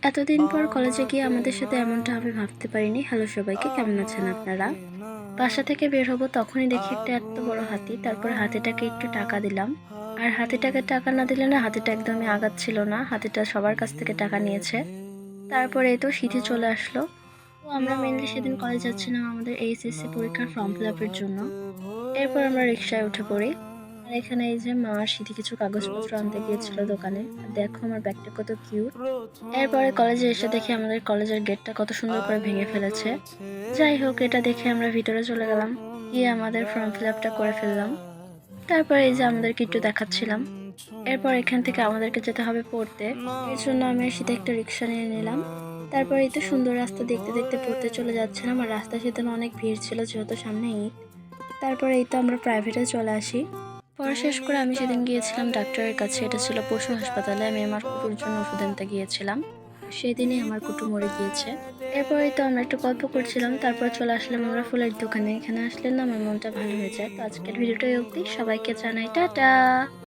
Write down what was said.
এতদিন পর কলেজে গিয়ে আমাদের সাথে এমনটা হবে ভাবতে পারিনি। হ্যালো সবাইকে, কেমন আছেন আপনারা? বাসা থেকে বের হবো তখনই দেখি একটা এত বড় হাতি। তারপর হাতিটাকে একটু টাকা দিলাম। আর হাতিটাকে টাকা না দিলে না, হাতিটা একদমই আগাচ্ছিল না। হাতিটা সবার কাছ থেকে টাকা নিয়েছে। তারপরে এই তো শীতে চলে আসলো। তো আমরা মেনলি সেদিন কলেজ যাচ্ছিলাম আমাদের এইচএসসি পরীক্ষার ফর্ম ফিল আপের জন্য। এরপর আমরা রিক্সায় উঠে পড়ি। আর এখানে এই যে মা আর সিঁথি কিছু কাগজপত্র আনতে গিয়েছিল দোকানে। আর দেখো আমার ব্যাগটা কত কিউট। এরপরে কলেজে এসে দেখি আমাদের কলেজের গেটটা কত সুন্দর করে ভেঙে ফেলেছে। যাই হোক, এটা দেখে আমরা ভিতরে চলে গেলাম, গিয়ে আমাদের ফর্ম ফিল আপটা করে ফেললাম। তারপরে এই যে আমাদেরকে একটু দেখাচ্ছিলাম। এরপর এখান থেকে আমাদেরকে যেতে হবে পড়তে। এর জন্য আমি আর সাথে একটা রিক্সা নিয়ে নিলাম। তারপর এই তো সুন্দর রাস্তা দেখতে দেখতে পড়তে চলে যাচ্ছিলাম। আর রাস্তার সাথে অনেক ভিড় ছিল, যেহেতু সামনে ঈদ। তারপরে এই তো আমরা প্রাইভেটে চলে আসি। পড়া শেষ করে আমি সেদিন গিয়েছিলাম ডাক্তারের কাছে। এটা ছিল পশু হাসপাতালে। আমি আমার কুকুর জন্য ওষুধ আনতে গিয়েছিলাম। সেদিনই আমার কুটু মরে গিয়েছে। এরপরে তো আমরা একটু গল্প করছিলাম, তারপর চলে আসলাম আমরা ফুলের দোকানে। এখানে আসলে না আমার মনটা ভালো হয়ে যায়। তো আজকের ভিডিওটা অবধি, সবাইকে জানাই টাটা।